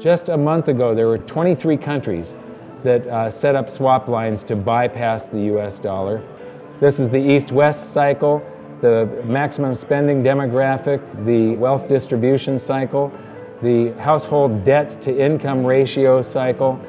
Just a month ago, there were 23 countries that set up swap lines to bypass the US dollar. This is the East-West cycle, the maximum spending demographic, the wealth distribution cycle, the household debt to income ratio cycle,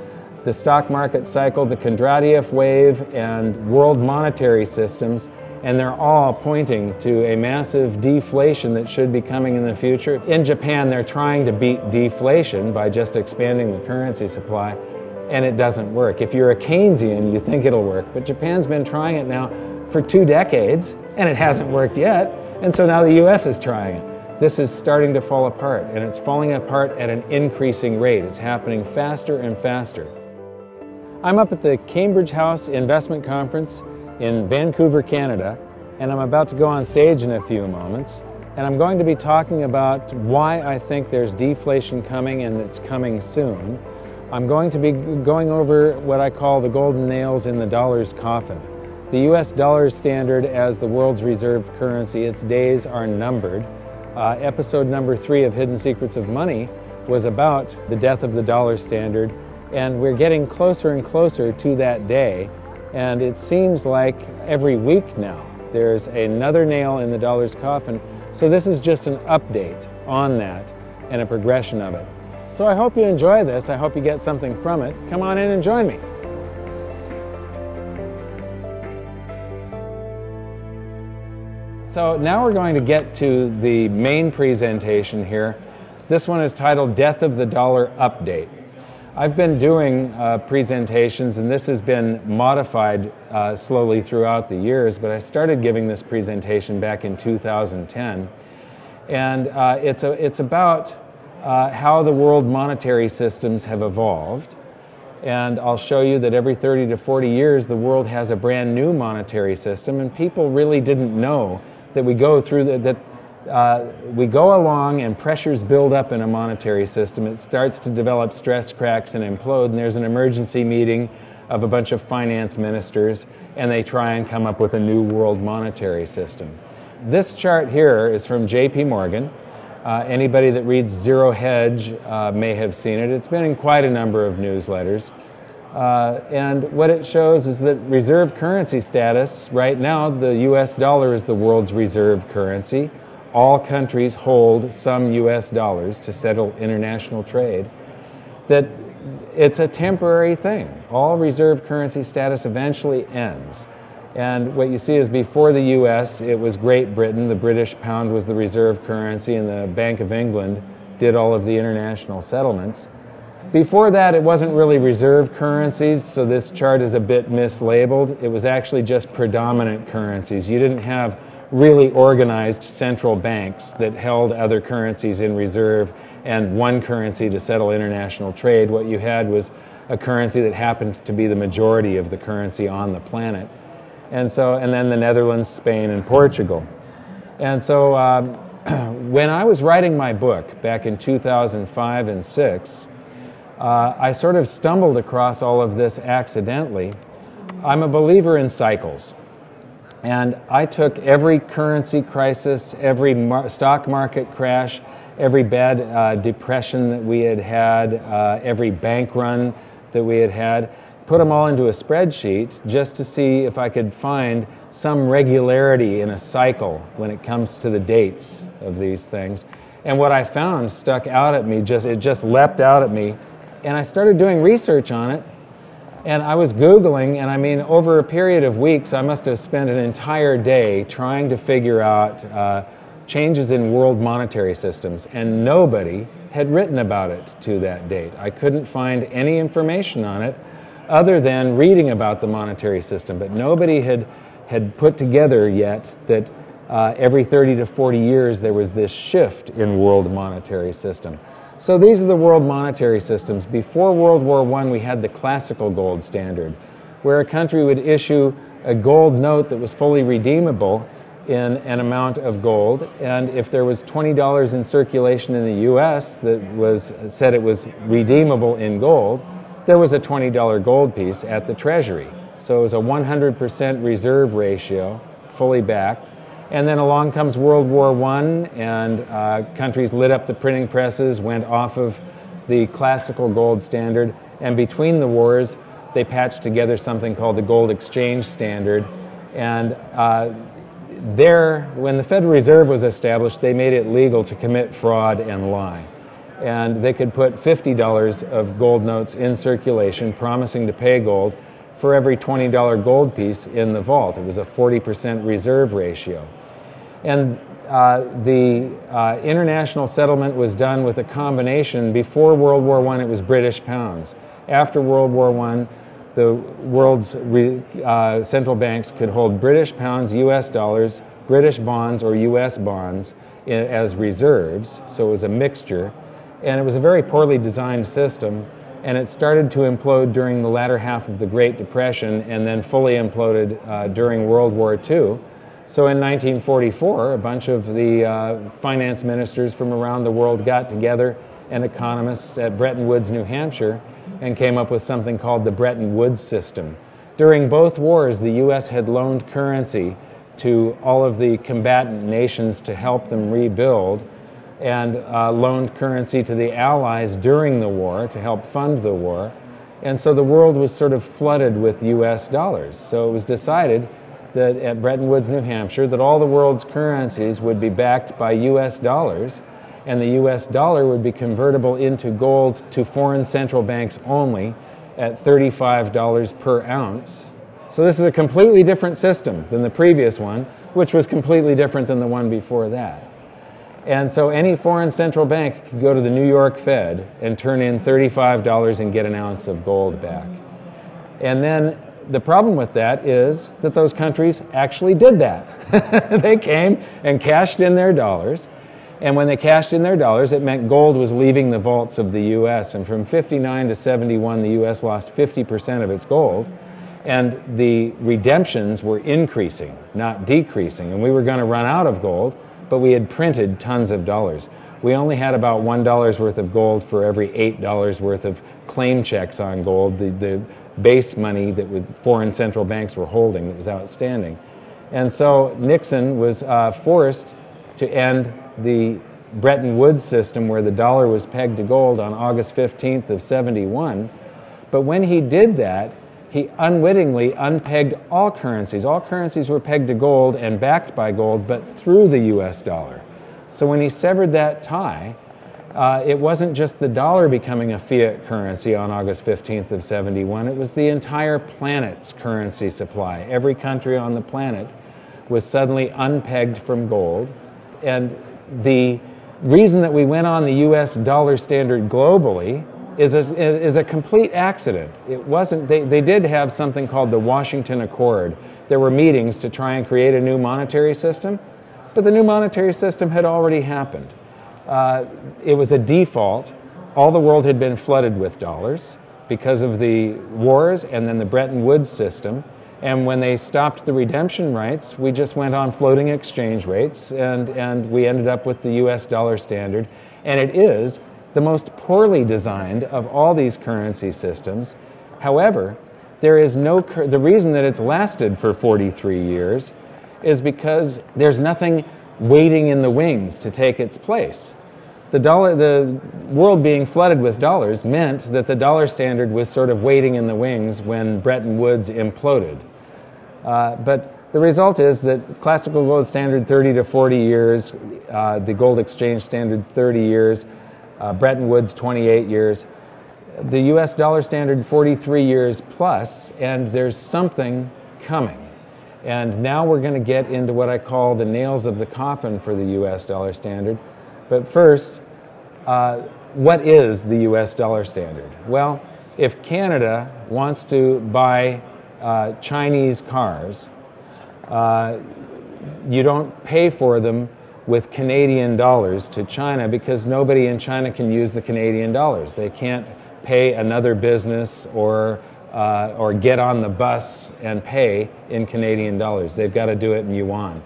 the stock market cycle, the Kondratiev wave, and world monetary systems, and they're all pointing to a massive deflation that should be coming in the future. In Japan, they're trying to beat deflation by just expanding the currency supply, and it doesn't work. If you're a Keynesian, you think it'll work, but Japan's been trying it now for 2 decades, and it hasn't worked yet, and so now the US is trying it. This is starting to fall apart, and it's falling apart at an increasing rate. It's happening faster and faster. I'm up at the Cambridge House Investment Conference in Vancouver, Canada, and I'm about to go on stage in a few moments, and I'm going to be talking about why I think there's deflation coming and it's coming soon. I'm going to be going over what I call the golden nails in the dollar's coffin. The US dollar standard as the world's reserve currency, its days are numbered. Episode number 3 of Hidden Secrets of Money was about the death of the dollar standard, and we're getting closer and closer to that day, and it seems like every week now there's another nail in the dollar's coffin. So this is just an update on that and a progression of it. So I hope you enjoy this. I hope you get something from it. Come on in and join me. So now we're going to get to the main presentation here. This one is titled Death of the Dollar Update. I've been doing presentations, and this has been modified slowly throughout the years, but I started giving this presentation back in 2010. And it's about how the world monetary systems have evolved. And I'll show you that every 30 to 40 years, the world has a brand new monetary system, and people really didn't know that we go through we go along and pressures build up in a monetary system. It starts to develop stress cracks and implode, and there's an emergency meeting of a bunch of finance ministers, and they try and come up with a new world monetary system. This chart here is from JP Morgan. Anybody that reads Zero Hedge may have seen it. It's been in quite a number of newsletters. And what it shows is that reserve currency status, right now the US dollar is the world's reserve currency. All countries hold some US dollars to settle international trade. That it's a temporary thing. All reserve currency status eventually ends. And what you see is before the US, it was Great Britain. The British pound was the reserve currency, and the Bank of England did all of the international settlements. Before that, it wasn't really reserve currencies, so this chart is a bit mislabeled. It was actually just predominant currencies. You didn't have really organized central banks that held other currencies in reserve and one currency to settle international trade. What you had was a currency that happened to be the majority of the currency on the planet. And then the Netherlands, Spain, and Portugal. And so when I was writing my book back in 2005 and 6, I sort of stumbled across all of this accidentally. I'm a believer in cycles. And I took every currency crisis, every stock market crash, every bad depression that we had had, every bank run that we had had, put them all into a spreadsheet just to see if I could find some regularity in a cycle when it comes to the dates of these things. And what I found stuck out at me, it just leapt out at me, and I started doing research on it. And I was Googling, and I mean, over a period of weeks, I must have spent an entire day trying to figure out changes in world monetary systems, and nobody had written about it to that date. I couldn't find any information on it other than reading about the monetary system, but nobody had put together yet that every 30 to 40 years there was this shift in world monetary system. So these are the world monetary systems. Before World War I, we had the classical gold standard, where a country would issue a gold note that was fully redeemable in an amount of gold, and if there was $20 in circulation in the US that said it was redeemable in gold, there was a $20 gold piece at the Treasury. So it was a 100% reserve ratio, fully backed. And then along comes World War I, and countries lit up the printing presses, went off of the classical gold standard, and between the wars, they patched together something called the gold exchange standard. And when the Federal Reserve was established, they made it legal to commit fraud and lie. And they could put $50 of gold notes in circulation, promising to pay gold, for every $20 gold piece in the vault. It was a 40% reserve ratio. And the international settlement was done with a combination. Before World War I, it was British pounds. After World War I, the world's central banks could hold British pounds, US dollars, British bonds, or US bonds as reserves, so it was a mixture. And it was a very poorly designed system, and it started to implode during the latter half of the Great Depression and then fully imploded during World War II. So in 1944, a bunch of the finance ministers from around the world got together, and economists at Bretton Woods, New Hampshire, and came up with something called the Bretton Woods system. During both wars, the US had loaned currency to all of the combatant nations to help them rebuild, and loaned currency to the Allies during the war to help fund the war. And so the world was sort of flooded with US dollars. So it was decided that at Bretton Woods, New Hampshire, that all the world's currencies would be backed by US dollars, and the US dollar would be convertible into gold to foreign central banks only at $35 per ounce. So this is a completely different system than the previous one, which was completely different than the one before that. And so any foreign central bank could go to the New York Fed and turn in $35 and get an ounce of gold back. And then the problem with that is that those countries actually did that. They came and cashed in their dollars. And when they cashed in their dollars, it meant gold was leaving the vaults of the US. And from 59 to 71, the US lost 50% of its gold. And the redemptions were increasing, not decreasing. And we were going to run out of gold, but we had printed tons of dollars. We only had about $1 worth of gold for every $8 worth of claim checks on gold, the base money that foreign central banks were holding that was outstanding. And so Nixon was forced to end the Bretton Woods system where the dollar was pegged to gold on August 15th of 71. But when he did that, he unwittingly unpegged all currencies. All currencies were pegged to gold and backed by gold, but through the US dollar. So when he severed that tie, it wasn't just the dollar becoming a fiat currency on August 15th of 71, it was the entire planet's currency supply. Every country on the planet was suddenly unpegged from gold. And the reason that we went on the US dollar standard globally is a complete accident. It wasn't, they did have something called the Washington Accord. There were meetings to try and create a new monetary system, but the new monetary system had already happened. It was a default. All the world had been flooded with dollars because of the wars and then the Bretton Woods system. And when they stopped the redemption rights, we just went on floating exchange rates, and we ended up with the US dollar standard. And it is the most poorly designed of all these currency systems. However, there is the reason that it's lasted for 43 years is because there's nothing waiting in the wings to take its place. The world being flooded with dollars meant that the dollar standard was sort of waiting in the wings when Bretton Woods imploded. But the result is that classical gold standard 30 to 40 years, the gold exchange standard 30 years, Bretton Woods 28 years, the US dollar standard 43 years plus, and there's something coming. And now we're going to get into what I call the nails of the coffin for the US dollar standard. But first, what is the US dollar standard? Well, if Canada wants to buy Chinese cars, you don't pay for them with Canadian dollars to China because nobody in China can use the Canadian dollars. They can't pay another business or get on the bus and pay in Canadian dollars. They've got to do it in yuan.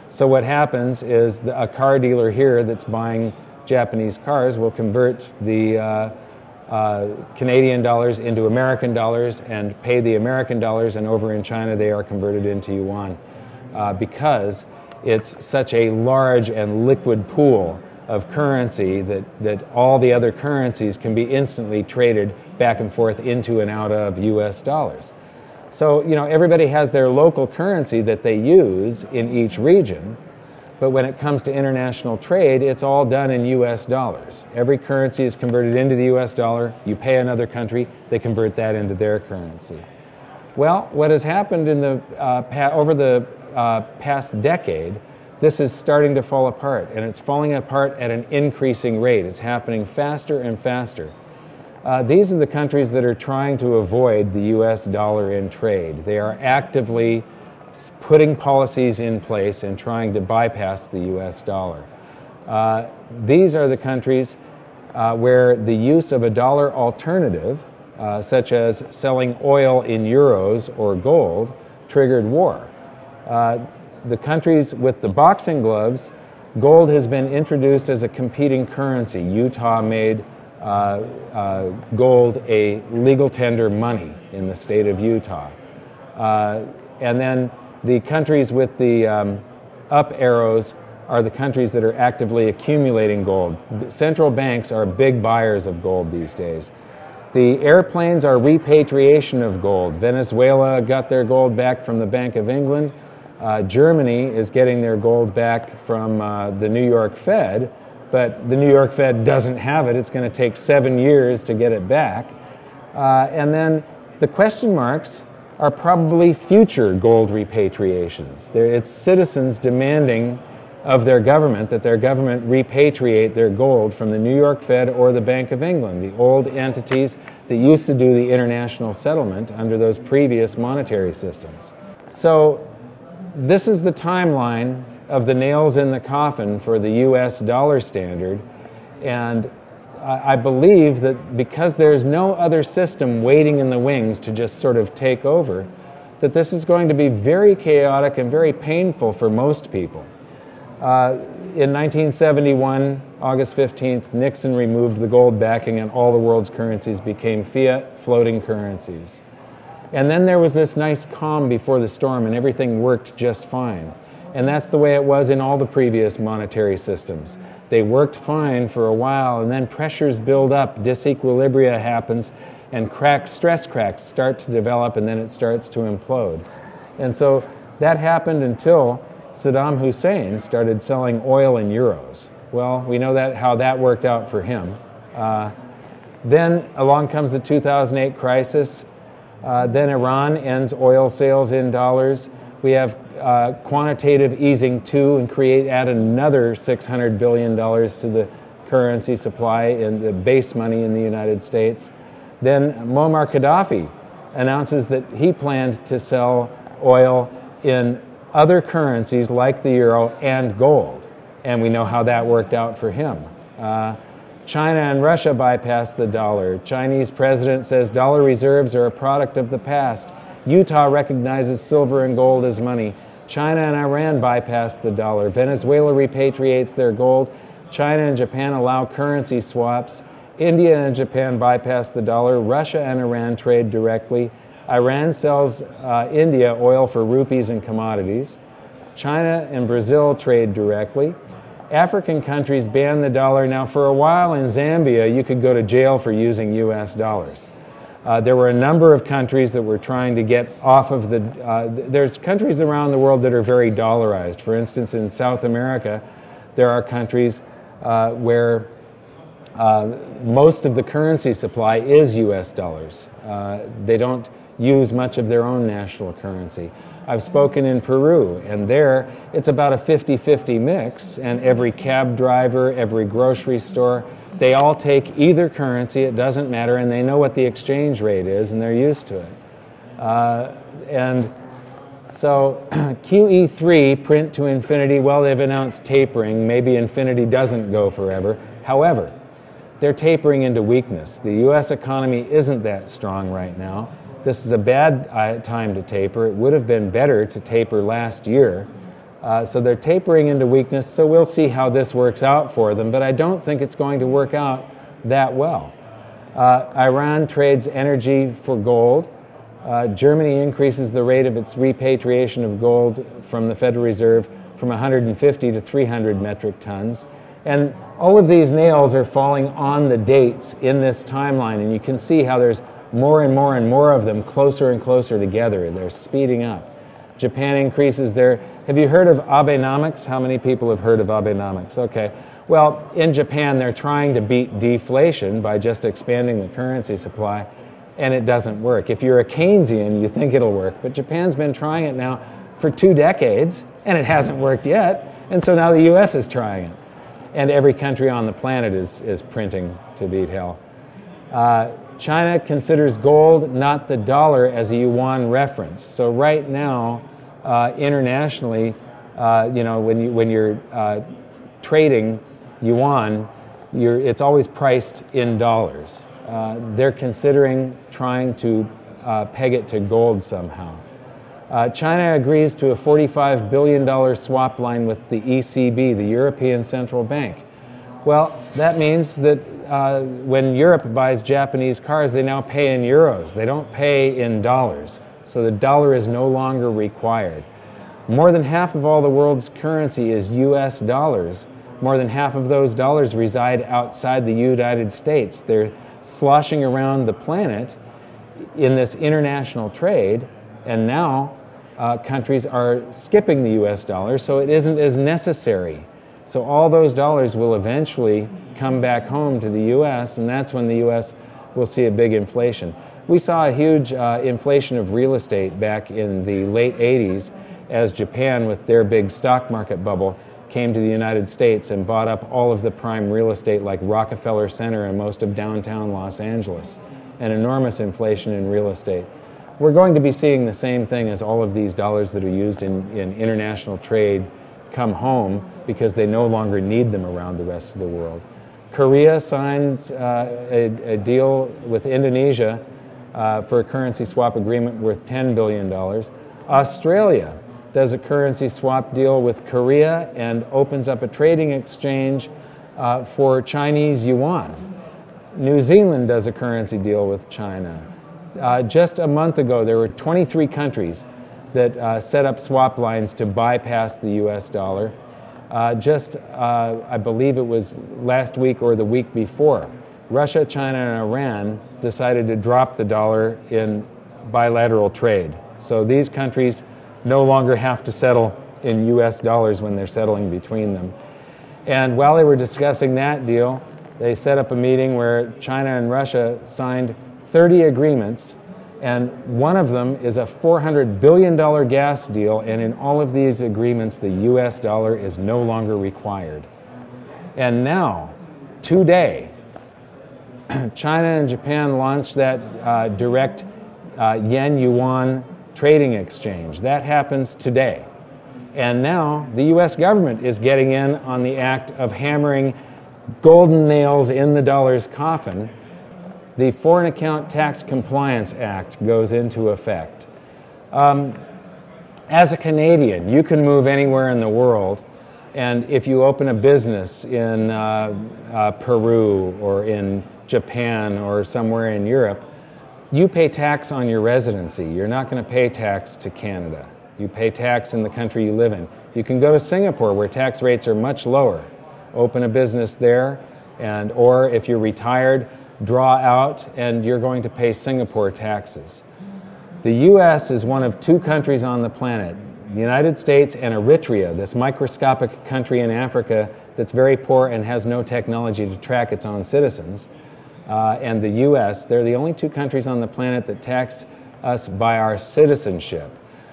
So what happens is a car dealer here that's buying Japanese cars will convert the Canadian dollars into American dollars and pay the American dollars, and over in China they are converted into yuan because it's such a large and liquid pool of currency that all the other currencies can be instantly traded back and forth into and out of US dollars. So, you know, everybody has their local currency that they use in each region, but when it comes to international trade, it's all done in US dollars. Every currency is converted into the US dollar. You pay another country, they convert that into their currency. Well, what has happened in the, over the past decade, this is starting to fall apart, and it's falling apart at an increasing rate. It's happening faster and faster. These are the countries that are trying to avoid the US dollar in trade. They are actively putting policies in place and trying to bypass the US dollar. These are the countries where the use of a dollar alternative, such as selling oil in euros or gold, triggered war. The countries with the boxing gloves, gold has been introduced as a competing currency. Utah made gold a legal tender money in the state of Utah. And then the countries with the up arrows are the countries that are actively accumulating gold. Central banks are big buyers of gold these days. The airplanes are repatriation of gold. Venezuela got their gold back from the Bank of England. Germany is getting their gold back from the New York Fed, but the New York Fed doesn't have it. It's going to take 7 years to get it back. And then the question marks are probably future gold repatriations. It's citizens demanding of their government that their government repatriate their gold from the New York Fed or the Bank of England, the old entities that used to do the international settlement under those previous monetary systems. So this is the timeline of the nails in the coffin for the US dollar standard, and I believe that because there's no other system waiting in the wings to just sort of take over, that this is going to be very chaotic and very painful for most people. In 1971, August 15th, Nixon removed the gold backing and all the world's currencies became fiat floating currencies. And then there was this nice calm before the storm and everything worked just fine. And that's the way it was in all the previous monetary systems. They worked fine for a while, and then pressures build up, disequilibria happens, and stress cracks start to develop, and then it starts to implode. And so that happened until Saddam Hussein started selling oil in euros. Well, we know how that worked out for him. Then along comes the 2008 crisis. Then Iran ends oil sales in dollars. We have quantitative easing too, and add another $600 billion to the currency supply in the base money in the United States. Then Muammar Gaddafi announces that he planned to sell oil in other currencies like the euro and gold, and we know how that worked out for him. China and Russia bypassed the dollar. Chinese president says dollar reserves are a product of the past. Utah recognizes silver and gold as money. China and Iran bypassed the dollar. Venezuela repatriates their gold. China and Japan allow currency swaps. India and Japan bypass the dollar. Russia and Iran trade directly. Iran sells India oil for rupees and commodities. China and Brazil trade directly. African countries ban the dollar. Now, for a while in Zambia, you could go to jail for using US dollars. There were a number of countries that were trying to get off of the... there's countries around the world that are very dollarized. For instance, in South America, there are countries where most of the currency supply is US dollars. They don't use much of their own national currency. I've spoken in Peru, and there it's about a 50-50 mix, and every cab driver, every grocery store, they all take either currency, it doesn't matter, and they know what the exchange rate is, and they're used to it. And so QE3, print to infinity, well, they've announced tapering. Maybe infinity doesn't go forever. However, they're tapering into weakness. The US economy isn't that strong right now. This is a bad time to taper. It would have been better to taper last year. So they're tapering into weakness, so we'll see how this works out for them, but I don't think it's going to work out that well. Iran trades energy for gold. Germany increases the rate of its repatriation of gold from the Federal Reserve from 150 to 300 metric tons. And all of these nails are falling on the dates in this timeline, and you can see how there's more and more and more of them closer and closer together. They're speeding up. Japan increases their... Have you heard of Abenomics? How many people have heard of Abenomics? Okay. Well, in Japan, they're trying to beat deflation by just expanding the currency supply, and it doesn't work. If you're a Keynesian, you think it'll work, but Japan's been trying it now for 2 decades, and it hasn't worked yet, and so now the US is trying it. And every country on the planet is printing to beat hell. China considers gold, not the dollar, as a yuan reference. So right now, internationally, you know, when you're trading yuan, it's always priced in dollars. They're considering trying to peg it to gold somehow. China agrees to a $45 billion swap line with the ECB, the European Central Bank. Well, that means that when Europe buys Japanese cars, they now pay in euros. They don't pay in dollars. So the dollar is no longer required. More than half of all the world's currency is US dollars. More than half of those dollars reside outside the United States. They're sloshing around the planet in this international trade, and now countries are skipping the US dollar, so it isn't as necessary. So all those dollars will eventually come back home to the US, and that's when the US will see a big inflation. We saw a huge inflation of real estate back in the late 80s as Japan, with their big stock market bubble, came to the United States and bought up all of the prime real estate like Rockefeller Center and most of downtown Los Angeles. An enormous inflation in real estate. We're going to be seeing the same thing as all of these dollars that are used in international trade come home because they no longer need them around the rest of the world. Korea signed a deal with Indonesia for a currency swap agreement worth $10 billion. Australia does a currency swap deal with Korea and opens up a trading exchange for Chinese yuan. New Zealand does a currency deal with China. Just a month ago, there were 23 countries that set up swap lines to bypass the US dollar. I believe it was last week or the week before, Russia, China, and Iran decided to drop the dollar in bilateral trade. So these countries no longer have to settle in US dollars when they're settling between them. And while they were discussing that deal, they set up a meeting where China and Russia signed 30 agreements, and one of them is a $400 billion gas deal, and in all of these agreements, the US dollar is no longer required. And now, today, China and Japan launched that direct yen-yuan trading exchange. That happens today. And now the US government is getting in on the act of hammering golden nails in the dollar's coffin. The Foreign Account Tax Compliance Act goes into effect. As a Canadian, you can move anywhere in the world, and if you open a business in Peru or in Japan or somewhere in Europe, you pay tax on your residency. You're not going to pay tax to Canada. You pay tax in the country you live in. You can go to Singapore where tax rates are much lower. Open a business there, or if you're retired, draw out, and you're going to pay Singapore taxes. The US is one of 2 countries on the planet, the United States and Eritrea, this microscopic country in Africa that's very poor and has no technology to track its own citizens. And the US, they're the only 2 countries on the planet that tax us by our citizenship.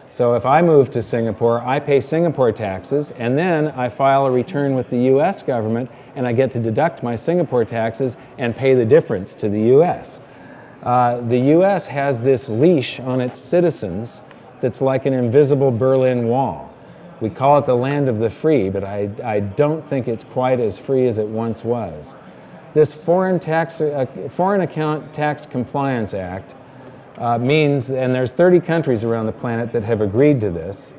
So if I move to Singapore, I pay Singapore taxes, and then I file a return with the US government, and I get to deduct my Singapore taxes and pay the difference to the US. The US has this leash on its citizens that's like an invisible Berlin Wall. We call it the land of the free, but I don't think it's quite as free as it once was. This Foreign Account Tax Compliance Act means, and there's 30 countries around the planet that have agreed to this,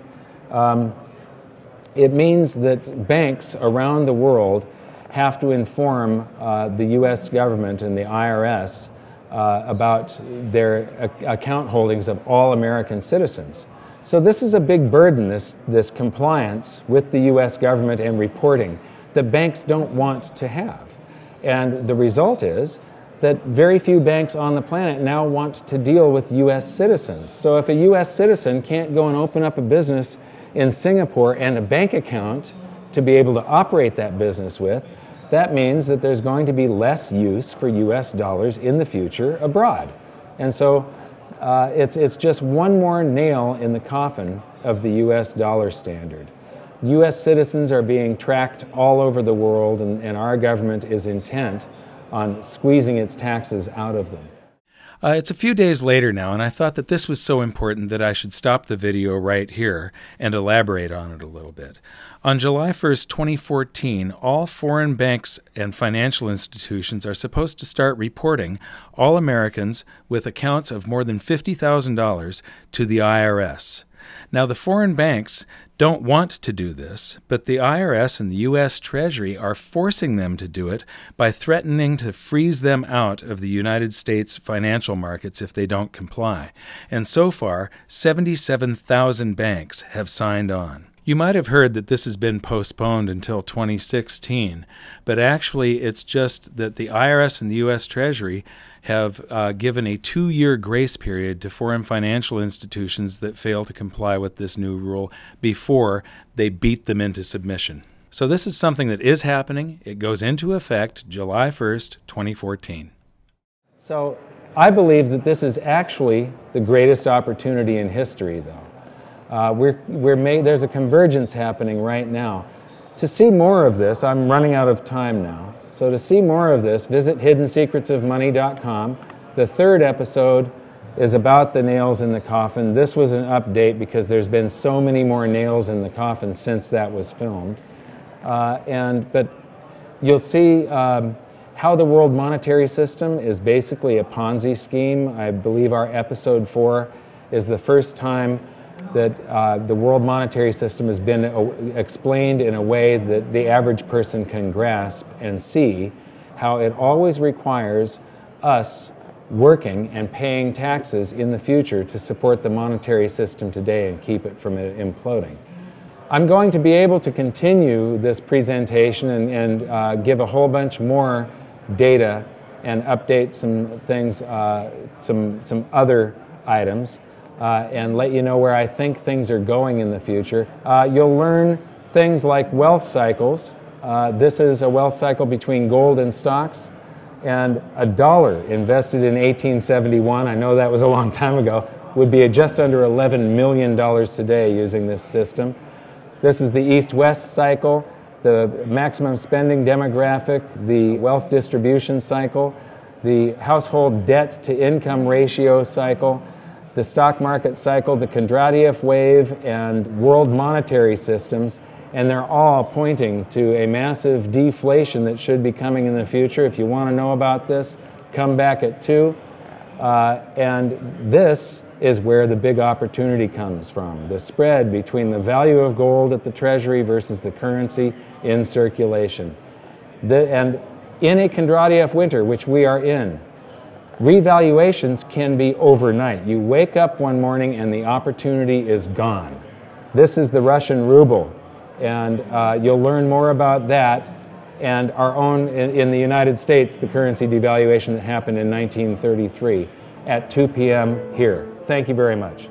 it means that banks around the world have to inform the US government and the IRS about their account holdings of all American citizens. So this is a big burden, this compliance with the US government and reporting. that banks don't want to have. And the result is that very few banks on the planet now want to deal with US citizens. So if a US citizen can't go and open up a business in Singapore and a bank account to be able to operate that business with, that means that there's going to be less use for US dollars in the future abroad. And so it's just one more nail in the coffin of the US dollar standard. US citizens are being tracked all over the world, and our government is intent on squeezing its taxes out of them. It's a few days later now, and I thought that this was so important that I should stop the video right here and elaborate on it a little bit. On July 1st, 2014, all foreign banks and financial institutions are supposed to start reporting all Americans with accounts of more than $50,000 to the IRS. Now, the foreign banks don't want to do this, but the IRS and the U.S. Treasury are forcing them to do it by threatening to freeze them out of the United States financial markets if they don't comply. And so far, 77,000 banks have signed on. You might have heard that this has been postponed until 2016, but actually it's just that the IRS and the U.S. Treasury have given a 2-year grace period to foreign financial institutions that fail to comply with this new rule before they beat them into submission. So this is something that is happening. It goes into effect July 1st, 2014. So I believe that this is actually the greatest opportunity in history, though. There's a convergence happening right now. To see more of this, I'm running out of time now. So to see more of this, visit hiddensecretsofmoney.com. The 3rd episode is about the nails in the coffin. This was an update because there's been so many more nails in the coffin since that was filmed. But you'll see how the world monetary system is basically a Ponzi scheme. I believe our episode 4 is the first time that the world monetary system has been explained in a way that the average person can grasp and see how it always requires us working and paying taxes in the future to support the monetary system today and keep it from imploding. I'm going to be able to continue this presentation and give a whole bunch more data and update some things, some other items. And let you know where I think things are going in the future. You'll learn things like wealth cycles. This is a wealth cycle between gold and stocks. And $1 invested in 1871, I know that was a long time ago, would be just under $11 million today using this system. This is the East-West cycle, the maximum spending demographic, the wealth distribution cycle, the household debt to income ratio cycle, the stock market cycle, the Kondratiev wave, and world monetary systems, and they're all pointing to a massive deflation that should be coming in the future. If you want to know about this, come back at 2. And this is where the big opportunity comes from, the spread between the value of gold at the Treasury versus the currency in circulation. And in a Kondratiev winter, which we are in, revaluations can be overnight. You wake up one morning and the opportunity is gone. This is the Russian ruble, and you'll learn more about that and our own, in the United States, the currency devaluation that happened in 1933 at 2 p.m. here. Thank you very much.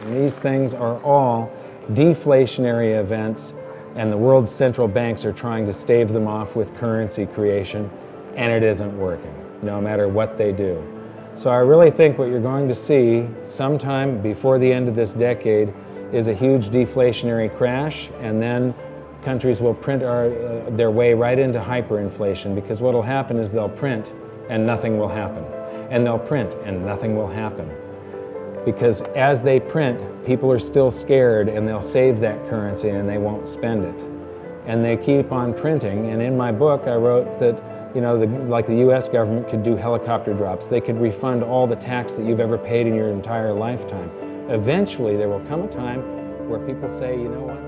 And these things are all deflationary events, and the world's central banks are trying to stave them off with currency creation. And it isn't working, no matter what they do. So I really think what you're going to see sometime before the end of this decade is a huge deflationary crash, and then countries will print their way right into hyperinflation, because what will happen is they'll print and nothing will happen. And they'll print and nothing will happen. Because as they print, people are still scared and they'll save that currency and they won't spend it. And they keep on printing, and in my book I wrote that like the U.S. government could do helicopter drops. They could refund all the tax that you've ever paid in your entire lifetime. Eventually, there will come a time where people say, you know what?